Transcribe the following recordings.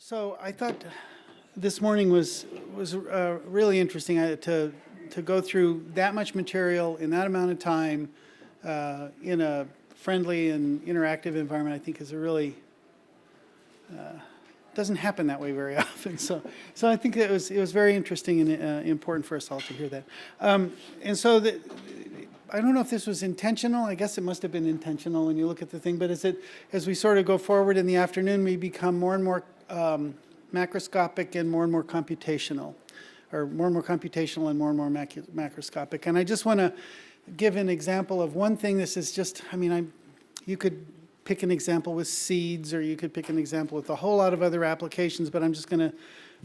So I thought this morning was really interesting to go through that much material in that amount of time in a friendly and interactive environment. I think is a really doesn't happen that way very often. So I think it was very interesting and important for us all to hear that. And so I don't know if this was intentional. I guess it must have been intentional when you look at the thing. But as we sort of go forward in the afternoon, we become more and more macroscopic and more computational, or more and more computational and more macroscopic. And I just want to give an example of one thing. This is just, I mean, you could pick an example with seeds, or you could pick an example with a whole lot of other applications, but I'm just going to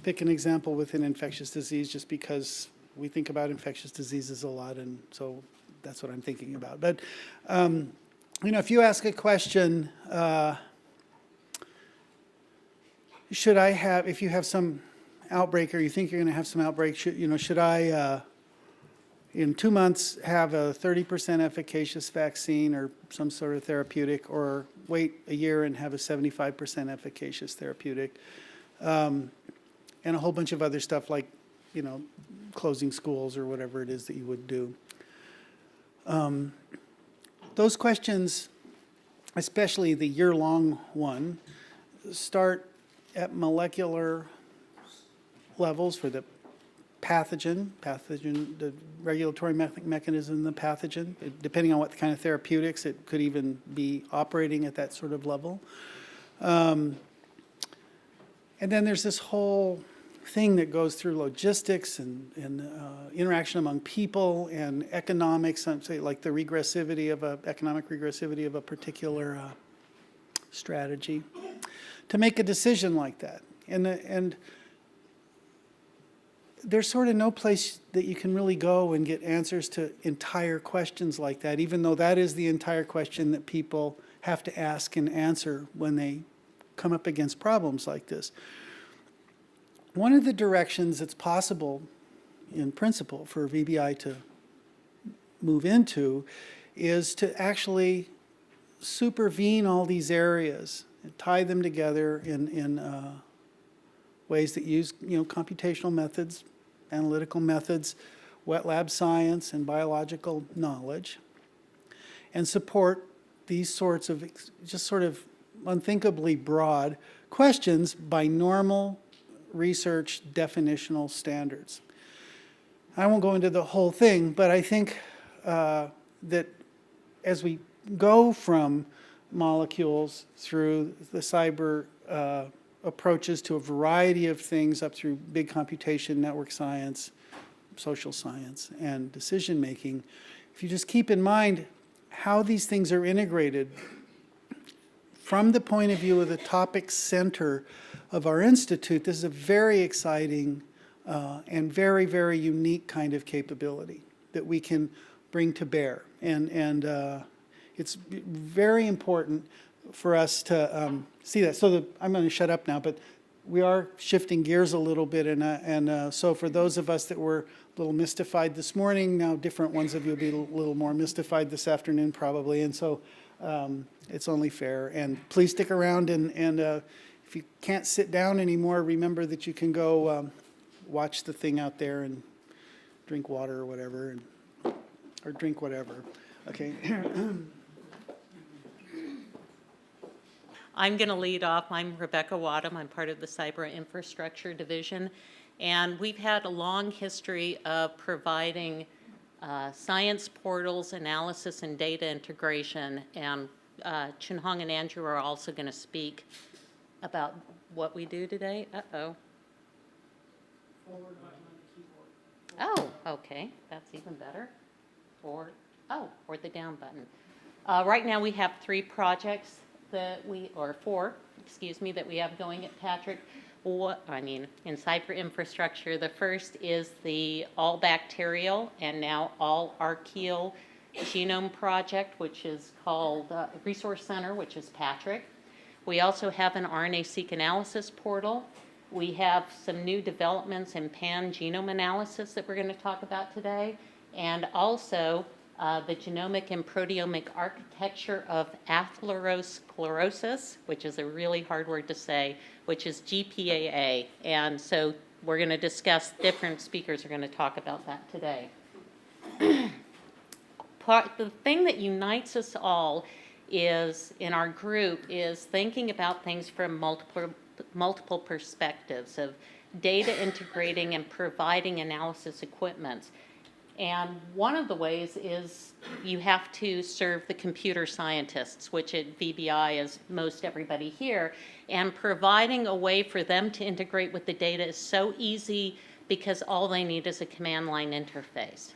pick an example with an infectious disease just because we think about infectious diseases a lot, and so that's what I'm thinking about. But, you know, if you ask a question, if you have some outbreak, or you think you're going to have some outbreak, should I, in 2 months, have a 30% efficacious vaccine or some sort of therapeutic, or wait a year and have a 75% efficacious therapeutic, and a whole bunch of other stuff like, closing schools or whatever it is that you would do. Those questions, especially the year-long one, start at molecular levels for the pathogen, the regulatory mechanism, the pathogen. Depending on what kind of therapeutics, it could even be operating at that sort of level. And then there's this whole thing that goes through logistics and interaction among people and economics, say like the economic regressivity of a particular strategy, to make a decision like that. And there's sort of no place that you can really go and get answers to entire questions like that, even though that is the entire question that people have to ask and answer when they come up against problems like this. One of the directions it's possible, in principle, for VBI to move into is to actually supervene all these areas and tie them together in ways that use computational methods, analytical methods, wet lab science, and biological knowledge, and support these sorts of just sort of unthinkably broad questions by normal research definitional standards. I won't go into the whole thing, but I think that as we go from molecules through the cyber approaches to a variety of things up through big computation, network science, social science, and decision making, if you just keep in mind how these things are integrated from the point of view of the topic center of our institute, this is a very exciting and very, very unique kind of capability that we can bring to bear. And it's very important for us to see that. So I'm going to shut up now, but we are shifting gears a little bit. And so for those of us that were a little mystified this morning, now different ones of you will be a little more mystified this afternoon probably. And so it's only fair. And please stick around. And if you can't sit down anymore, remember that you can go watch the thing out there and drink water or whatever, or drink whatever. Okay. I'm going to lead off. I'm Rebecca Wadham. I'm part of the CyberInfrastructure Division. And we've had a long history of providing science portals, analysis, and data integration. And Chin-Hong and Andrew are also going to speak about what we do today. Uh-oh. Forward button on the keyboard. Oh, okay. That's even better. Or the down button. Right now we have 3 projects that four, that we have going at PATRIC. In cyber infrastructure, the first is the all bacterial and now all archaeal genome project, which is called Resource Center, which is PATRIC. We also have an RNA-Seq analysis portal. We have some new developments in pan-genome analysis that we're going to talk about today, and also the genomic and proteomic architecture of atherosclerosis, which is a really hard word to say, which is GPAA. And so we're going to discuss, different speakers are going to talk about that today. The thing that unites us all is, in our group, is thinking about things from multiple perspectives of data integrating and providing analysis equipment. And one of the ways is you have to serve the computer scientists, which at VBI is most everybody here, and providing a way for them to integrate with the data is so easy because all they need is a command line interface.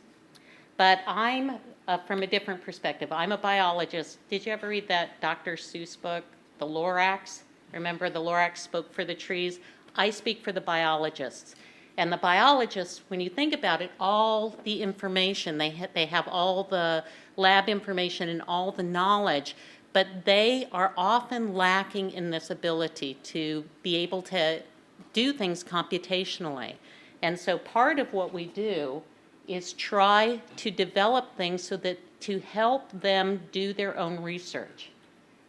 But I'm from a different perspective. I'm a biologist. Did you ever read that Dr. Seuss book, The Lorax? Remember the Lorax spoke for the trees? I speak for the biologists. And the biologists, when you think about it, all the information, they have all the lab information and all the knowledge, but they are often lacking in this ability to be able to do things computationally. And so part of what we do is try to develop things so that to help them do their own research.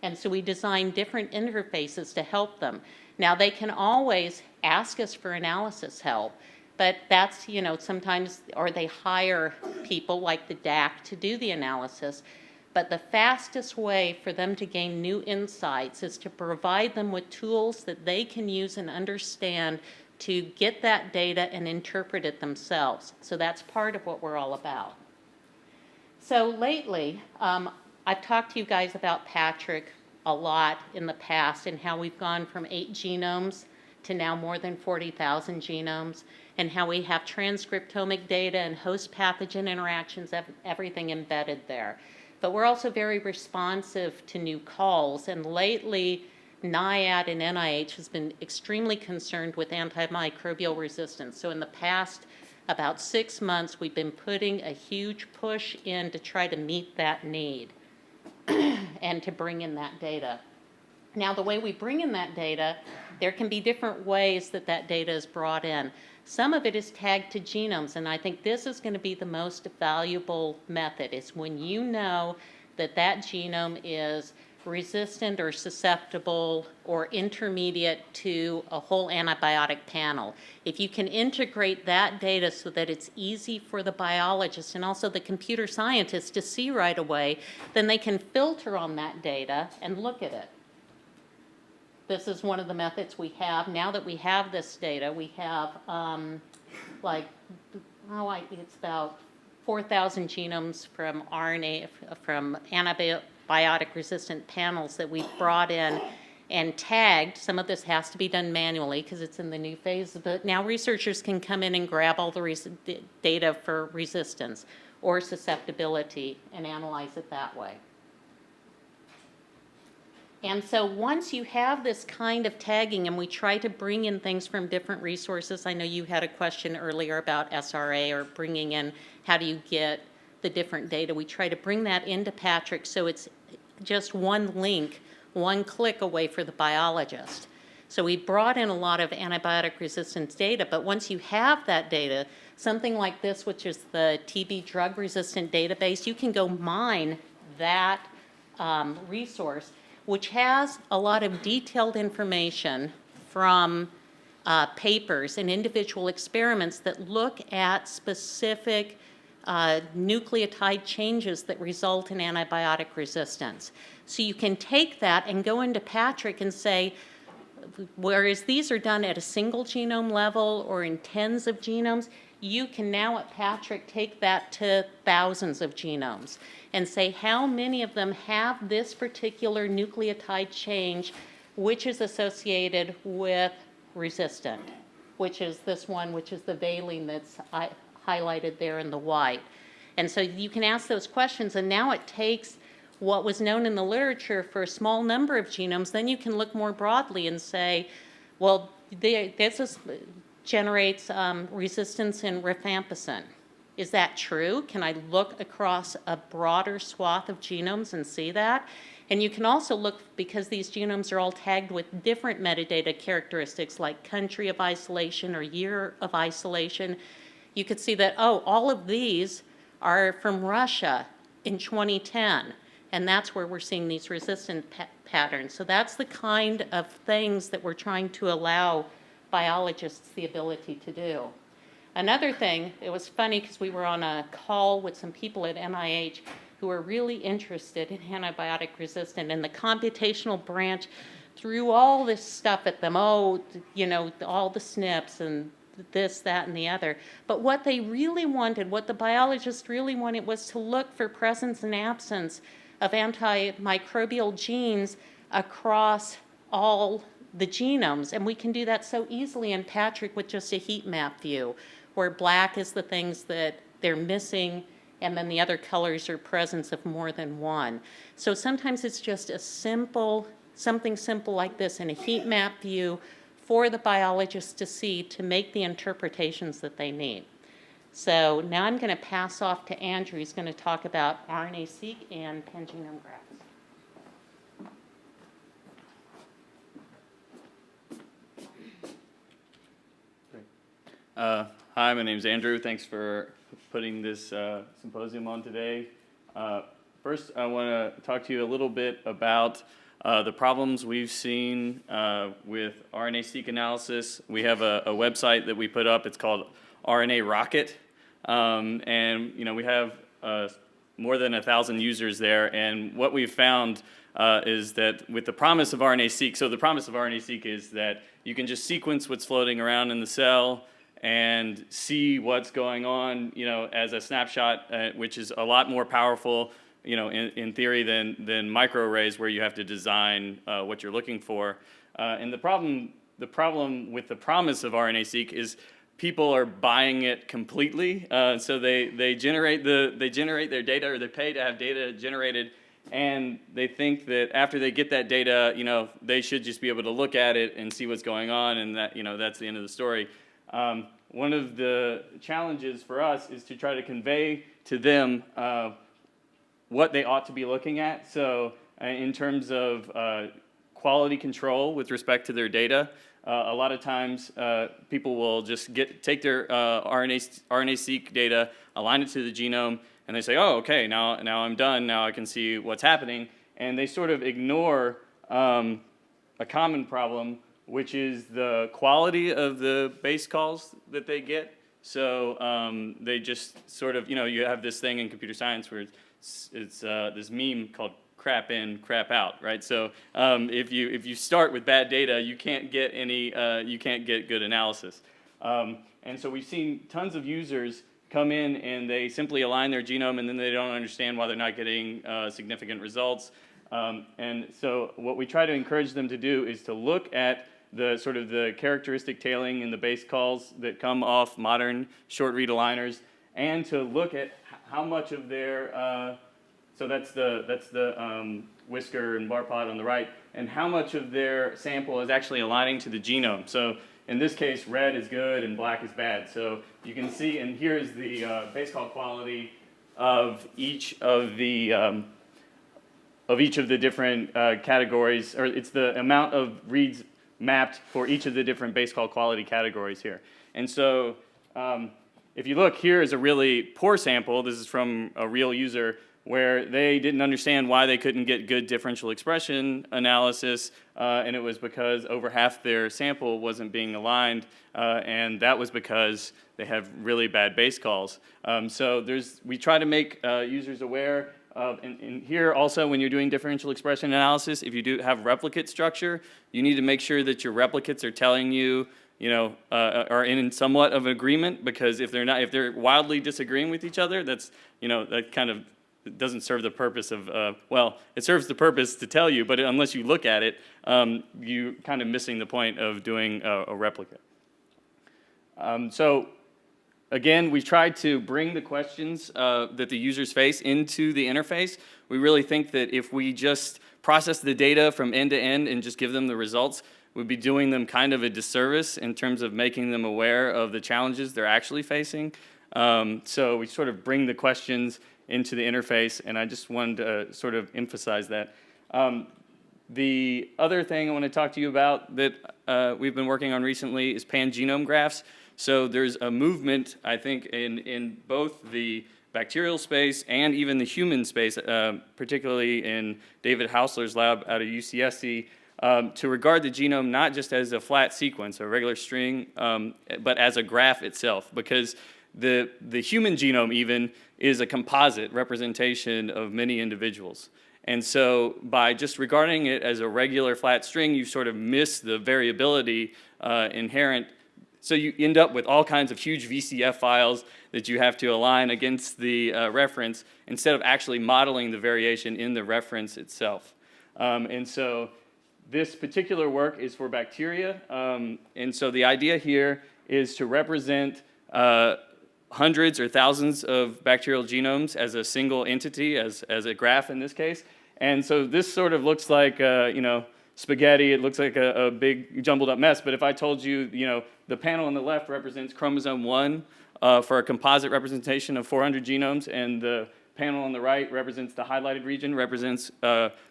And so we design different interfaces to help them. Now, they can always ask us for analysis help, but that's, you know, sometimes, or they hire people like the DAC to do the analysis. But the fastest way for them to gain new insights is to provide them with tools that they can use and understand to get that data and interpret it themselves. So that's part of what we're all about. So lately, I've talked to you guys about PATRIC a lot in the past and how we've gone from 8 genomes to now more than 40,000 genomes, and how we have transcriptomic data and host pathogen interactions, everything embedded there. But we're also very responsive to new calls, and lately NIAID and NIH has been extremely concerned with antimicrobial resistance. So in the past about 6 months, we've been putting a huge push in to try to meet that need and to bring in that data. Now, the way we bring in that data, there can be different ways that that data is brought in. Some of it is tagged to genomes, and I think this is going to be the most valuable method, is when you know that that genome is resistant or susceptible or intermediate to a whole antibiotic panel. If you can integrate that data so that it's easy for the biologist and also the computer scientist to see right away, then they can filter on that data and look at it. This is one of the methods we have. Now that we have this data, we have it's about 4,000 genomes from RNA, from antibiotic-resistant panels that we've brought in and tagged. Some of this has to be done manually because it's in the new phase, but now researchers can come in and grab all the data for resistance or susceptibility and analyze it that way. And so once you have this kind of tagging, and we try to bring in things from different resources. I know you had a question earlier about SRA or bringing in, how do you get the different data? We try to bring that into PATRIC so it's just one link, one click away for the biologist. So we brought in a lot of antibiotic resistance data, but once you have that data, something like this, which is the TB drug resistant database, you can go mine that resource, which has a lot of detailed information from papers and individual experiments that look at specific nucleotide changes that result in antibiotic resistance. So you can take that and go into PATRIC and say, whereas these are done at a single genome level or in tens of genomes, you can now at PATRIC take that to thousands of genomes and say how many of them have this particular nucleotide change which is associated with resistant, which is this one, which is the valine that's highlighted there in the white. And so you can ask those questions, and now it takes what was known in the literature for a small number of genomes, then you can look more broadly and say, well, this generates resistance in rifampicin. Is that true? Can I look across a broader swath of genomes and see that? And you can also look, because these genomes are all tagged with different metadata characteristics like country of isolation or year of isolation, you could see that, oh, all of these are from Russia, in 2010. And that's where we're seeing these resistant patterns. So that's the kind of things that we're trying to allow biologists the ability to do. Another thing, it was funny because we were on a call with some people at NIH who are really interested in antibiotic resistant, and the computational branch threw all this stuff at them, oh, you know, all the SNPs and this, that, and the other. But what they really wanted, what the biologists really wanted, was to look for presence and absence of antimicrobial genes across all the genomes. And we can do that so easily in PATRIC with just a heat map view, where black is the things that they're missing, and then the other colors are presence of more than one. So sometimes it's just a simple, something simple like this in a heat map view for the biologists to see, to make the interpretations that they need. So now I'm going to pass off to Andrew. He's going to talk about RNA-Seq and Pan-genome Graphs. Hi, my name is Andrew. Thanks for putting this symposium on today. First, I want to talk to you a little bit about the problems we've seen with RNA-Seq analysis. We have a website that we put up. It's called RNA Rocket, and you know, we have more than 1,000 users there. And what we've found is that with the promise of RNA-Seq, so the promise of RNA-Seq is that you can just sequence what's floating around in the cell and see what's going on, you know, as a snapshot, which is a lot more powerful, you know, in theory than microarrays, where you have to design what you're looking for. And the problem with the promise of RNA-Seq is people are buying it completely. So they generate their data, or they pay to have data generated, and they think that after they get that data, you know, they should just be able to look at it and see what's going on, and that, you know, that's the end of the story. One of the challenges for us is to try to convey to them what they ought to be looking at. So in terms of quality control with respect to their data, a lot of times people will just take their RNA-Seq data, align it to the genome, and they say, oh, okay, now I'm done, now I can see what's happening. And they sort of ignore a common problem, which is the quality of the base calls that they get. So they just sort of, you know, you have this thing in computer science where it's this meme called crap in, crap out, right? So if you start with bad data, you can't get good analysis. And so we've seen tons of users come in and they simply align their genome, and then they don't understand why they're not getting significant results. And so what we try to encourage them to do is to look at the sort of the characteristic tailing in the base calls that come off modern short read aligners, and to look at how much of their so that's the whisker and bar plot on the right, and how much of their sample is actually aligning to the genome. So in this case, red is good and black is bad. So you can see, and here is the base call quality of each of the different categories, or it's the amount of reads mapped for each of the different base call quality categories here. And so if you look, here is a really poor sample. This is from a real user where they didn't understand why they couldn't get good differential expression analysis, and it was because over half their sample wasn't being aligned, and that was because they have really bad base calls. So we try to make users aware of, and here also, when you're doing differential expression analysis, if you do have replicate structure, you need to make sure that your replicates are telling you, you know, are in somewhat of agreement, because if they're wildly disagreeing with each other, that's, you know, that kind of doesn't serve the purpose of, well, it serves the purpose to tell you, but unless you look at it, you're kind of missing the point of doing a replicate. So again, we've tried to bring the questions that the users face into the interface. We really think that if we just process the data from end to end and just give them the results, we'd be doing them kind of a disservice in terms of making them aware of the challenges they're actually facing. So we sort of bring the questions into the interface, and I just wanted to sort of emphasize that. The other thing I want to talk to you about that we've been working on recently is Pan-genome Graphs. So there's a movement, I think, in both the bacterial space and even the human space, particularly in David Hausler's lab out of UCSC, to regard the genome not just as a flat sequence, a regular string, but as a graph itself, because the human genome even is a composite representation of many individuals. And so by just regarding it as a regular flat string, you sort of miss the variability inherent. So you end up with all kinds of huge VCF files that you have to align against the reference instead of actually modeling the variation in the reference itself. And so this particular work is for bacteria. And so the idea here is to represent hundreds or thousands of bacterial genomes as a single entity, as a graph in this case. And so this sort of looks like, spaghetti. It looks like a big jumbled up mess. But if I told you, the panel on the left represents chromosome 1 for a composite representation of 400 genomes, and the panel on the right represents the highlighted region, represents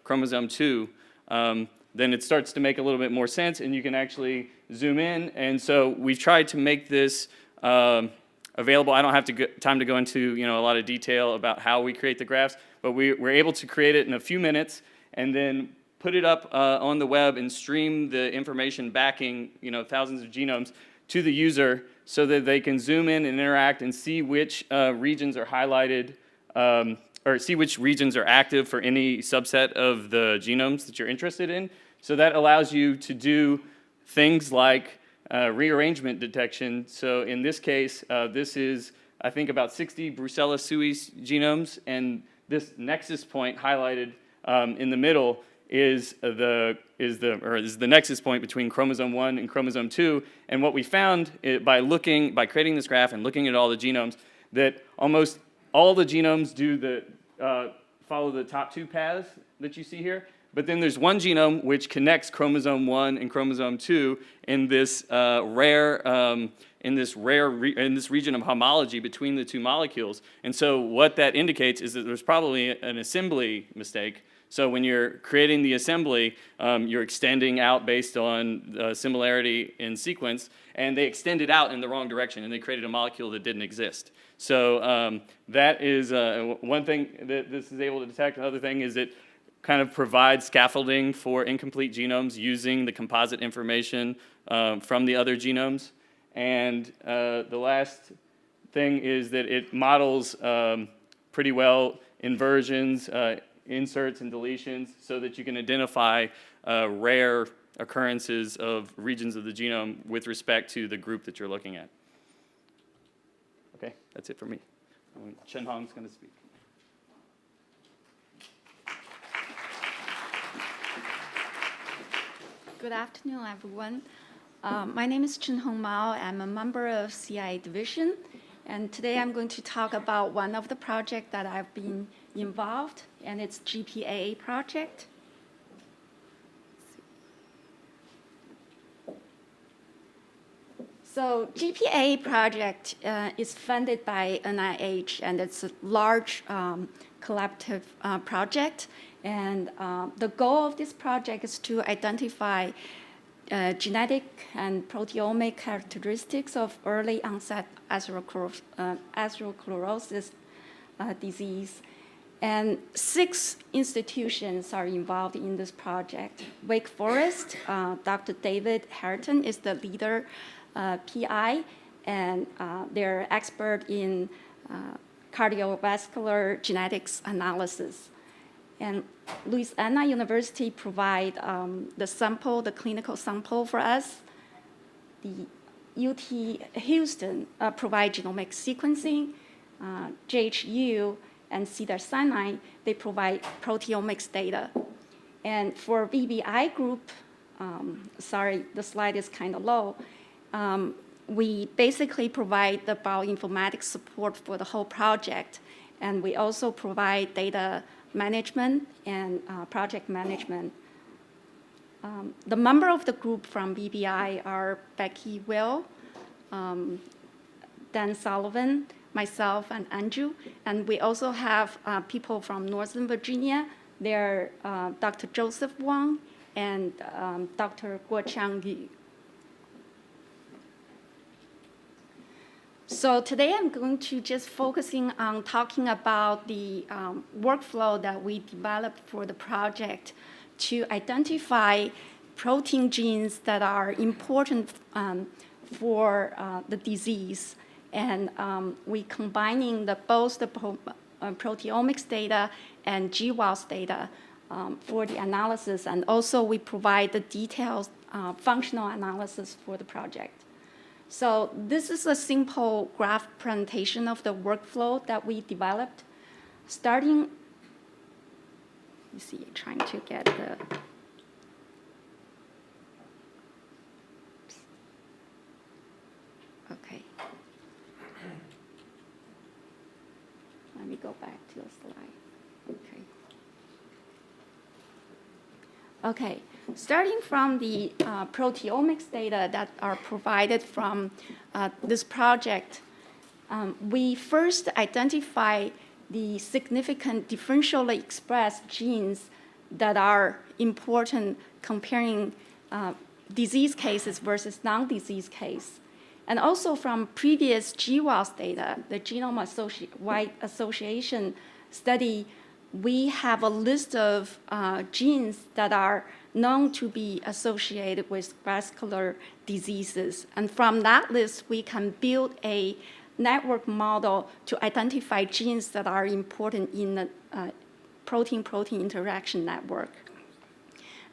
chromosome 2, then it starts to make a little bit more sense, and you can actually zoom in. And so we've tried to make this available. I don't have time to go into a lot of detail about how we create the graphs, but we're able to create it in a few minutes and then put it up on the web and stream the information backing thousands of genomes to the user so that they can zoom in and interact and see which regions are highlighted or see which regions are active for any subset of the genomes that you're interested in. So that allows you to do things like rearrangement detection. So in this case, this is, I think, about 60 Brucella suis genomes, and this nexus point highlighted in the middle is the nexus point between chromosome 1 and chromosome 2. And what we found by creating this graph and looking at all the genomes, that almost all the genomes follow the top two paths that you see here. But then there's one genome which connects chromosome 1 and chromosome 2 in this region of homology between the two molecules. And so what that indicates is that there's probably an assembly mistake. So when you're creating the assembly, you're extending out based on similarity in sequence, and they extended out in the wrong direction, and they created a molecule that didn't exist. So that is one thing that this is able to detect. Another thing is it kind of provides scaffolding for incomplete genomes using the composite information from the other genomes. And the last thing is that it models pretty well inversions, inserts and deletions, so that you can identify rare occurrences of regions of the genome with respect to the group that you're looking at. Okay, that's it for me. Chen Hong's going to speak. Good afternoon, everyone. My name is Chen Hong Mao. I'm a member of CI Division, and today I'm going to talk about one of the projects that I've been involved, and it's GPA project. So GPA project is funded by NIH, and it's a large collaborative project. And the goal of this project is to identify genetic and proteomic characteristics of early onset atherosclerosis disease. And 6 institutions are involved in this project. Wake Forest, Dr. David Harrington is the leader PI, and they're expert in cardiovascular genetics analysis. And Louisiana University provide the clinical sample for us. The UT Houston provide genomic sequencing. JHU and Cedars-Sinai, they provide proteomics data. And for VBI group, sorry, the slide is kind of low. We basically provide the bioinformatics support for the whole project. And we also provide data management and project management. The member of the group from BBI are Becky Will, Dan Sullivan, myself, and Andrew. And we also have people from Northern Virginia. They're Dr. Joseph Wang and Dr. Guoqiang Yu. So today I'm going to just focusing on talking about the workflow that we developed for the project to identify protein genes that are important for the disease. And we combining both the proteomics data and GWAS data for the analysis. And also we provide the detailed functional analysis for the project. So this is a simple graph presentation of the workflow that we developed. Starting, let me see, trying to get the, okay. Let me go back to the slide, okay. Okay, starting from the proteomics data that are provided from this project, we first identify the significant differentially expressed genes that are important comparing disease cases versus non-disease case. And also from previous GWAS data, the genome-wide association study, we have a list of genes that are known to be associated with vascular diseases. And from that list, we can build a network model to identify genes that are important in the protein-protein interaction network.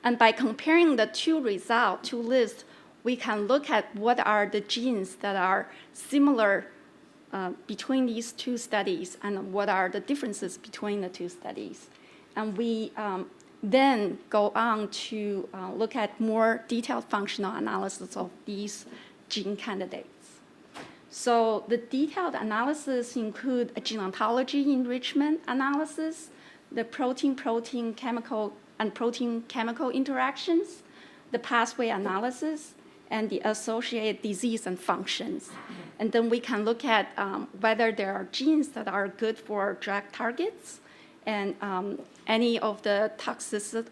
And by comparing the two lists, we can look at what are the genes that are similar between these two studies and what are the differences between the two studies. And we then go on to look at more detailed functional analysis of these gene candidates. So the detailed analysis include a gene ontology enrichment analysis, the protein-protein chemical and protein-chemical interactions, the pathway analysis, and the associated disease and functions. And then we can look at whether there are genes that are good for drug targets and any of the toxicity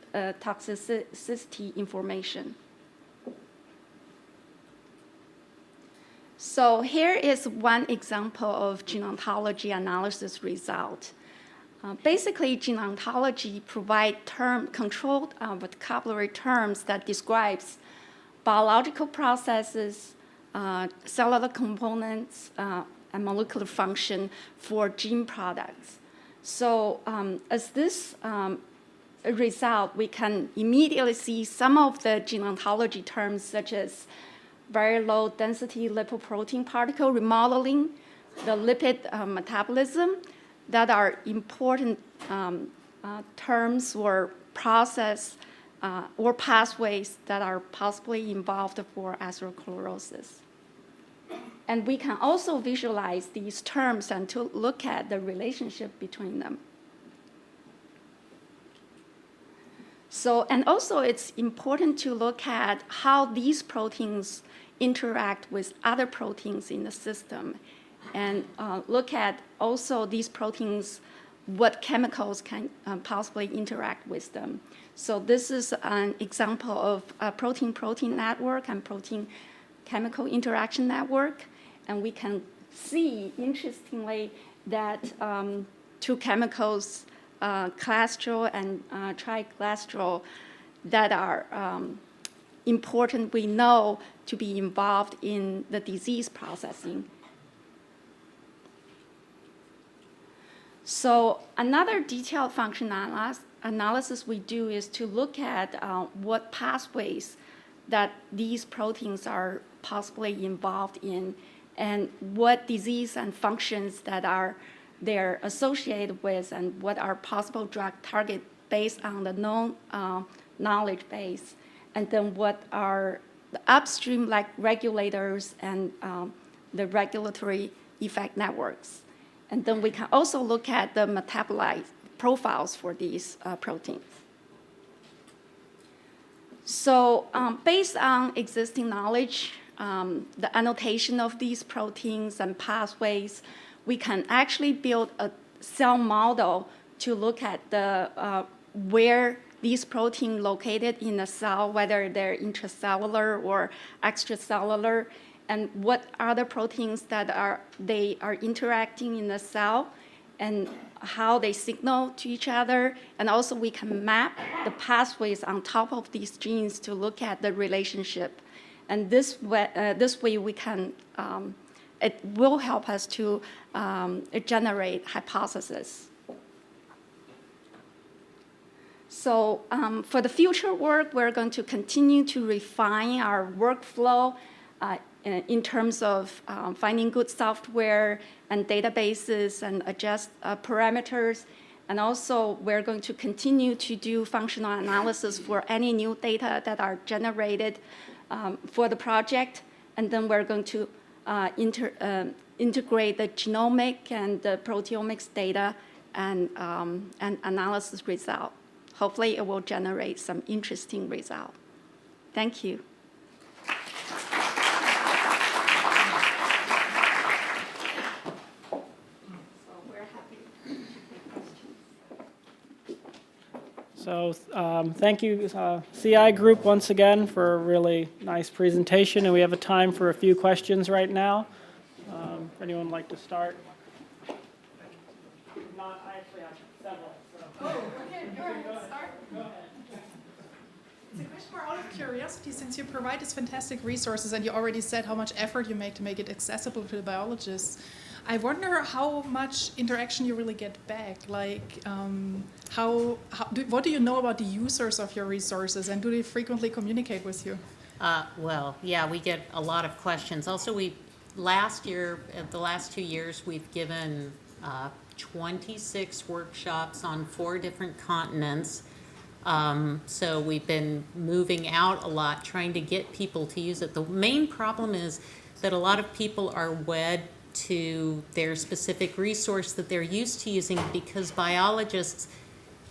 information. So here is one example of gene ontology analysis result. Basically, gene ontology provide controlled vocabulary terms that describes biological processes, cellular components, and molecular function for gene products. So as this result, we can immediately see some of the gene ontology terms such as very low density lipoprotein particle remodeling, the lipid metabolism, that are important terms or process or pathways that are possibly involved for atherosclerosis. And we can also visualize these terms and to look at the relationship between them. So, and also it's important to look at how these proteins interact with other proteins in the system and look at also these proteins, what chemicals can possibly interact with them. So this is an example of a protein-protein network and protein-chemical interaction network. And we can see, interestingly, that two chemicals, cholesterol and triglycerol, that are important, we know, to be involved in the disease processing. So another detailed function analysis we do is to look at what pathways that these proteins are possibly involved in and what disease and functions that are they're associated with and what are possible drug targets based on the known knowledge base, and then what are the upstream like regulators and the regulatory effect networks. And then we can also look at the metabolite profiles for these proteins. So based on existing knowledge, the annotation of these proteins and pathways, we can actually build a cell model to look at the where these proteins located in a cell, whether they're intracellular or extracellular, and what are the proteins that are interacting in the cell, and how they signal to each other. And also we can map the pathways on top of these genes to look at the relationship. And this way we can, it will help us to generate hypotheses. So for the future work, we're going to continue to refine our workflow in terms of finding good software and databases and adjust parameters. And also, we're going to continue to do functional analysis for any new data that are generated for the project. And then we're going to integrate the genomic and the proteomics data and analysis result. Hopefully, it will generate some interesting result. Thank you. So thank you, CI Group, once again for a really nice presentation. And we have a time for a few questions right now. If anyone would like to start? Not, I actually have several. So. Oh, okay, go ahead, start. Go ahead. It's a question more out of curiosity, since you provide these fantastic resources and you already said how much effort you make to make it accessible to the biologists. I wonder how much interaction you really get back. Like, what do you know about the users of your resources, and do they frequently communicate with you? Well, yeah, we get a lot of questions. Also, last year, the last 2 years, we've given 26 workshops on 4 different continents. So we've been moving out a lot, trying to get people to use it. The main problem is that a lot of people are wed to their specific resource that they're used to using, because biologists,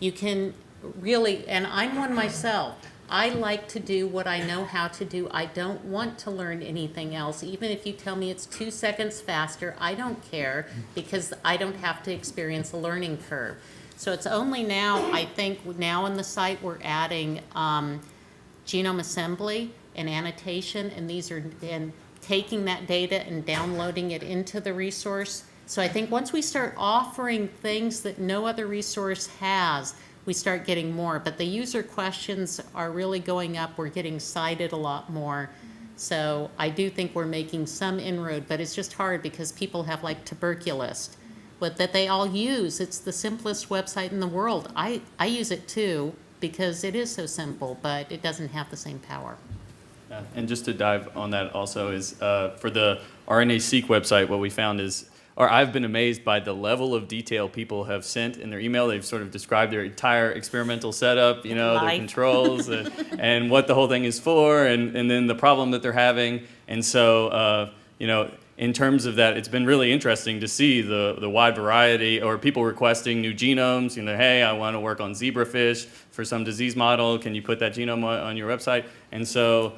you can really, and I'm one myself, I like to do what I know how to do. I don't want to learn anything else. Even if you tell me it's 2 seconds faster, I don't care, because I don't have to experience a learning curve. So it's only now, I think, now on the site we're adding genome assembly and annotation, and these are, and taking that data and downloading it into the resource. So I think once we start offering things that no other resource has, we start getting more. But the user questions are really going up. We're getting cited a lot more. So I do think we're making some inroad, but it's just hard because people have like tuberculous, but that they all use. It's the simplest website in the world. I use it too because it is so simple, but it doesn't have the same power. Yeah, and just to dive on that also is for the RNA-Seq website, what we found is, or I've been amazed by the level of detail people have sent in their email. They've sort of described their entire experimental setup, you know, their controls and what the whole thing is for, and then the problem that they're having. And so, you know, in terms of that, it's been really interesting to see the wide variety, or people requesting new genomes. You know, hey, I want to work on zebrafish for some disease model. Can you put that genome on your website? And so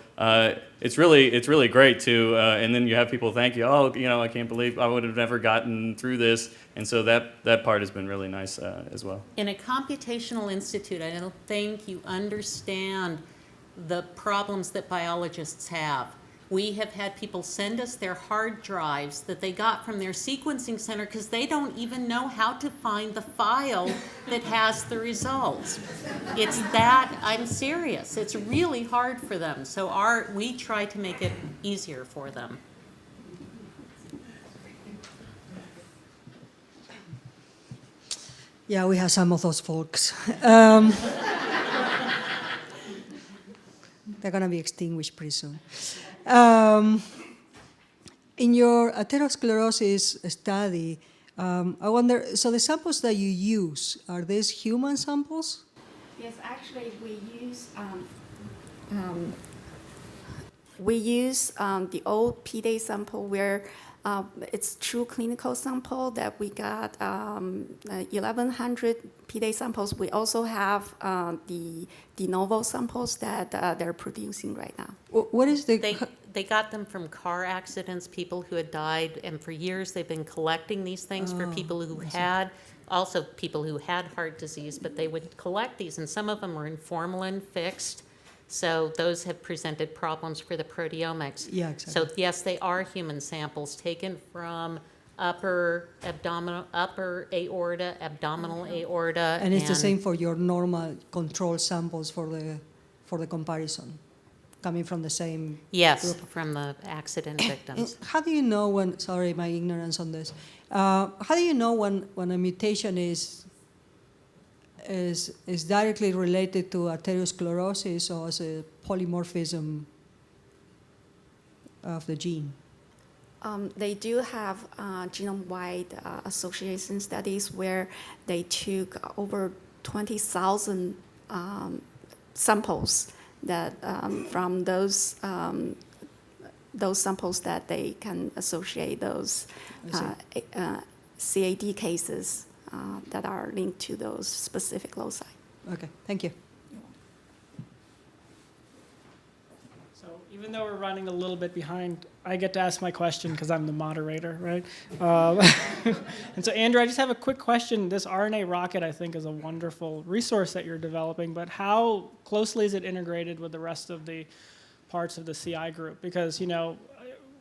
it's really great too. And then you have people thank you. Oh, you know, I can't believe I would have never gotten through this. And so that part has been really nice as well. In a computational institute, I don't think you understand the problems that biologists have. We have had people send us their hard drives that they got from their sequencing center because they don't even know how to find the file that has the results. It's that, I'm serious. It's really hard for them. So we try to make it easier for them. Yeah, we have some of those folks. They're going to be extinguished pretty soon. In your atherosclerosis study, I wonder, so the samples that you use, are these human samples? Yes, actually we use the old PDA sample where it's true clinical sample that we got 1,100 PDA samples. We also have the de novo samples that they're producing right now. What is the... They got them from car accidents, people who had died, and for years they've been collecting these things for people who had, also people who had heart disease, but they would collect these, and some of them were in formalin fixed, So those have presented problems for the proteomics. Yeah, exactly. So yes, they are human samples taken from upper aorta, abdominal aorta. And it's the same for your normal control samples for the comparison, coming from the same Yes, group. from the accident victims. How do you know when, sorry, my ignorance on this, how do you know when a mutation is directly related to arteriosclerosis or as a polymorphism of the gene? They do have genome-wide association studies where they took over 20,000 samples that from those samples that they can associate those CAD cases that are linked to those specific loci. Okay, thank you. So even though we're running a little bit behind, I get to ask my question because I'm the moderator, right? And so Andrew, I just have a quick question. This RNA rocket, I think, is a wonderful resource that you're developing, but how closely is it integrated with the rest of the parts of the CI group? Because, you know,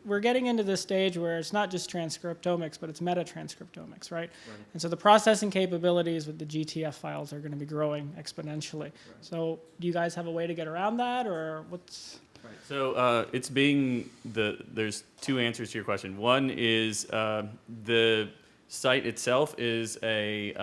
we're getting into this stage where it's not just transcriptomics, but it's meta-transcriptomics, right? And so the processing capabilities with the GTF files are going to be growing exponentially. So do you guys have a way to get around that, or what's... Right. So it's being there's two answers to your question. One is the site itself is a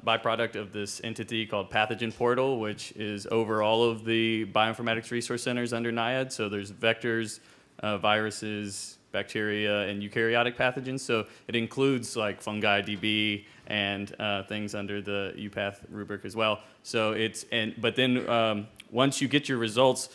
byproduct of this entity called Pathogen Portal, which is over all of the bioinformatics resource centers under NIAID. So there's vectors, viruses, bacteria, and eukaryotic pathogens. So it includes like fungi, DB, and things under the UPath rubric as well. So but then once you get your results,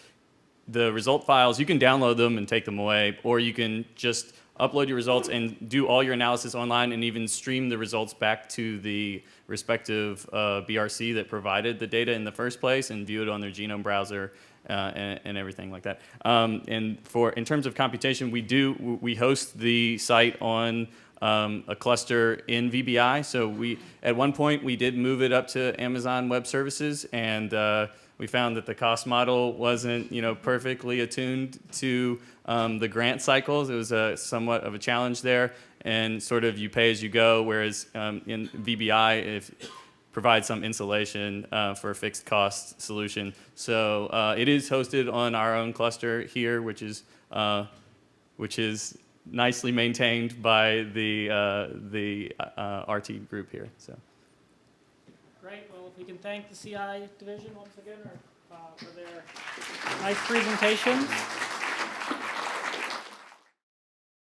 the result files, you can download them and take them away, or you can just upload your results and do all your analysis online and even stream the results back to the respective BRC that provided the data in the first place and view it on their genome browser and everything like that. And in terms of computation, we host the site on a cluster in VBI. So at one point we did move it up to Amazon Web Services, and we found that the cost model wasn't, perfectly attuned to the grant cycles. It was somewhat of a challenge there, and sort of you pay as you go. Whereas in VBI, it provides some insulation for a fixed cost solution. So it is hosted on our own cluster here, which is nicely maintained by the RT group here. So. Great. Well, if we can thank the CI division once again for their nice presentations.